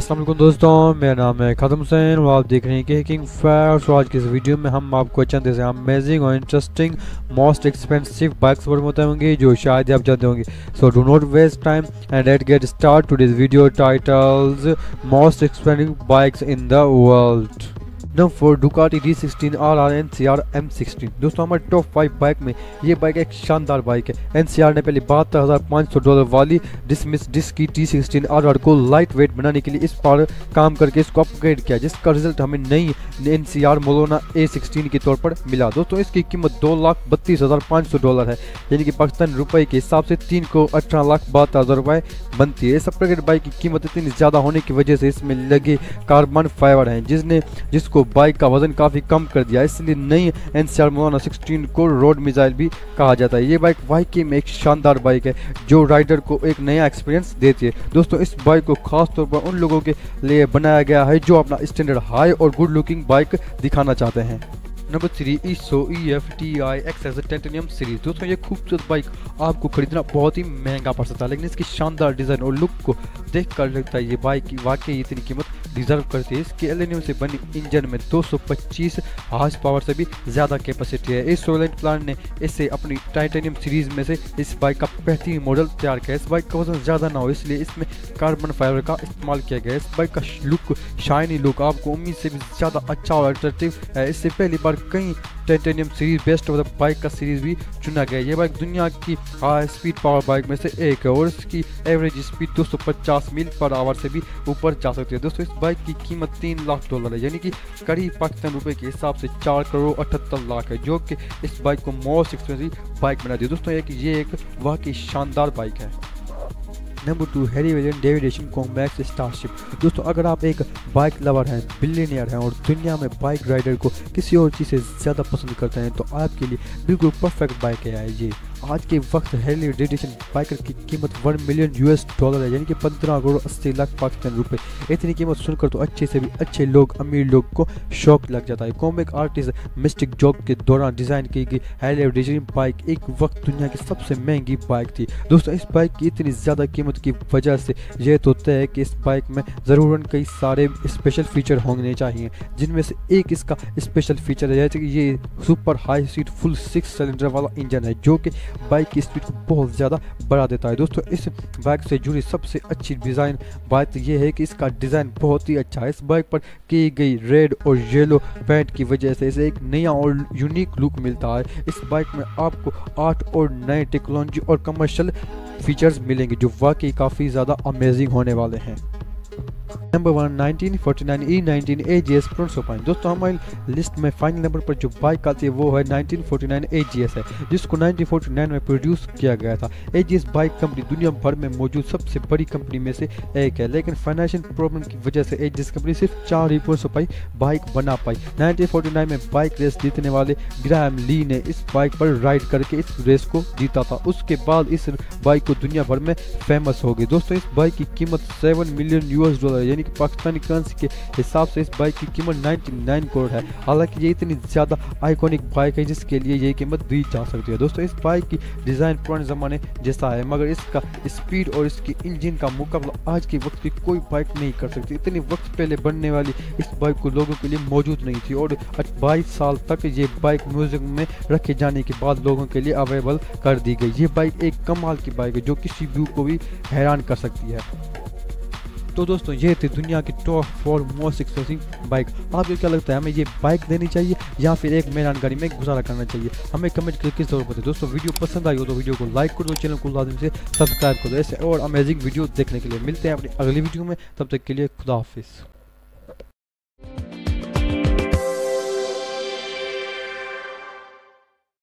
अस्सलाम वालेकुम दोस्तों, मेरा नाम है खदम हुसैन और आप देख रहे हैं कि किंग फैक्ट्स। और आज की इस वीडियो में हम आपको चंद ऐसे अमेजिंग और इंटरेस्टिंग मोस्ट एक्सपेंसिव बाइक्स पर बताएंगे जो शायद ही आप जानते होंगे। So do not waste time and let's get start today's video titles most expensive bikes in the world. Number 4 Ducati D16 RR NCR M16। दोस्तों हमारे टॉप 5 बाइक में ये बाइक एक शानदार बाइक है। NCR ने पहले $72,500 वाली डिसमिस डिस्क की D16 RR को लाइट वेट बनाने के लिए इस पर काम करके इसको अपग्रेड किया, जिसका रिजल्ट हमें नई NCR मोलोना A16 के तौर पर मिला। दोस्तों इसकी कीमत $2,32,500 है, यानी कि पाकिस्तानी रुपए के हिसाब से 3,18,72,000 रुपये बनती है। इस अपग्रेड बाइक की कीमत इतनी ज़्यादा होने की वजह से इसमें लगे कार्बन फाइबर हैं जिसको बाइक का वजन काफ़ी कम कर दिया, इसलिए नई NCR मोलोना 16 को रोड मिसाइल भी कहा जाता है। ये बाइक वाकई में एक शानदार बाइक है जो राइडर को एक नया एक्सपीरियंस देती है। दोस्तों इस बाइक को खास तौर पर उन लोगों के लिए बनाया गया है जो अपना स्टैंडर्ड हाई और गुड लुकिंग बाइक दिखाना चाहते हैं। Number 3 ESO EFTI XS titanium series. दोस्तों ये खूबसूरत बाइक आपको खरीदना बहुत ही महंगा पड़ सकता है, लेकिन इसकी शानदार डिज़ाइन और लुक को देख कर लगता है ये बाइक की वाकई इतनी कीमत डिजर्व करती है। इसके एल्यूमिनियम से बनी इंजन में 225 हार्स पावर से भी ज़्यादा कैपेसिटी है। इस रॉयल प्लान ने इसे अपनी टाइटेनियम सीरीज में से इस बाइक का बेहतरीन मॉडल तैयार किया। इस बाइक का वजन ज़्यादा ना हो इसलिए इसमें कार्बन फाइबर का इस्तेमाल किया गया है। इस बाइक का लुक शाइनी लुक आपको उम्मीद से भी ज़्यादा अच्छा और अट्रैक्टिव है। इससे पहली बार कई titanium series best of the bike का सीरीज भी चुना गया। ये बाइक दुनिया की हाई स्पीड पावर बाइक में से एक है और इसकी एवरेज स्पीड 250 मील पर आवर से भी ऊपर जा सकती है। दोस्तों इस बाइक की कीमत $3,00,000 है, यानी कि करीब पाकिस्तान रुपए के हिसाब से 4,78,00,000 है, जो कि इस बाइक को मोस्ट एक्सपेंसिव बाइक बना दी। दोस्तों ये एक वाकई शानदार बाइक है। नंबर 2 हैरी वेलियन डेविडेशन कॉम्बैक्स स्टारशिप। दोस्तों अगर आप एक बाइक लवर हैं, बिलियनियर हैं और दुनिया में बाइक राइडर को किसी और चीज़ से ज़्यादा पसंद करते हैं तो आपके लिए बिल्कुल परफेक्ट बाइक है ये। आज के वक्त हैरी डेविडेशन बाइकर की कीमत $1 मिलियन है, यानी कि 15,80,00,000 पाकिस्तानी रुपए। इतनी कीमत सुनकर तो अच्छे से भी अच्छे लोग, अमीर लोग को शौक लग जाता है। कॉमिक आर्टिस्ट मिस्टिक जॉक के दौरान डिज़ाइन की गई हैरी डेविडेशन बाइक एक वक्त दुनिया की सबसे महंगी बाइक थी। दोस्तों इस बाइक की इतनी ज़्यादा कीमत की वजह से यह तो तय है कि इस बाइक में ज़रूरन कई सारे स्पेशल फीचर होने चाहिए, जिनमें से एक इसका स्पेशल फीचर है जैसे कि ये super high speed full 6 cylinder वाला इंजन है जो कि बाइक की स्पीड को बहुत ज़्यादा बढ़ा देता है। दोस्तों इस बाइक से जुड़ी सबसे अच्छी डिज़ाइन बात यह है कि इसका डिज़ाइन बहुत ही अच्छा है। इस बाइक पर की गई रेड और येलो पेंट की वजह से इसे एक नया और यूनिक लुक मिलता है। इस बाइक में आपको 8 और नए टेक्नोलॉजी और कमर्शियल फीचर्स मिलेंगे जो वाकई काफ़ी ज़्यादा अमेजिंग होने वाले हैं। Number 1 1949 E19 AGS prototype. दोस्तों हमारी लिस्ट में फाइनल नंबर पर जो बाइक आती है वो है 1949 AGS है, जिसको 1949 में प्रोड्यूस किया गया था। AGS बाइक कंपनी दुनिया भर में मौजूद सबसे बड़ी कंपनी में से एक है, लेकिन फाइनेंशियल प्रॉब्लम की वजह से AGS कंपनी सिर्फ 4 ही प्रोटोटाइप बाइक बना पाई। 1949 में बाइक रेस जीतने वाले ग्राहम ली ने इस बाइक पर राइड करके इस रेस को जीता था। उसके बाद इस बाइक को दुनिया भर में फेमस हो गई। दोस्तों इस बाइक की कीमत $7 मिलियन यानी कि पाकिस्तानी करेंसी के हिसाब से इस बाइक की कीमत 99 करोड़ है। हालांकि ये इतनी ज़्यादा आइकॉनिक बाइक है जिसके लिए ये कीमत दी जा सकती है। दोस्तों इस बाइक की डिज़ाइन पुराने ज़माने जैसा है, मगर इसका स्पीड और इसकी इंजन का मुकाबला आज के वक्त की कोई बाइक नहीं कर सकती। इतने वक्त पहले बनने वाली इस बाइक को लोगों के लिए मौजूद नहीं थी और 22 साल तक ये बाइक म्यूजियम में रखे जाने के बाद लोगों के लिए अवेलेबल कर दी गई। ये बाइक एक कमाल की बाइक है जो किसी व्यू को भी हैरान कर सकती है। तो दोस्तों ये थी दुनिया की टॉप 4 मोस्ट एक्सपेंसिव बाइक। आपको क्या लगता है, हमें ये बाइक देनी चाहिए या फिर एक मेहरानगाड़ी में गुजारा करना चाहिए? हमें कमेंट करके किस जरूर बताएं। दोस्तों वीडियो पसंद आई हो तो वीडियो को लाइक कर दो, चैनल को लाजमी से सब्सक्राइब कर दो। ऐसे और अमेजिंग वीडियो देखने के लिए मिलते हैं अपनी अगली वीडियो में। तब तक के लिए खुदा हाफिज़।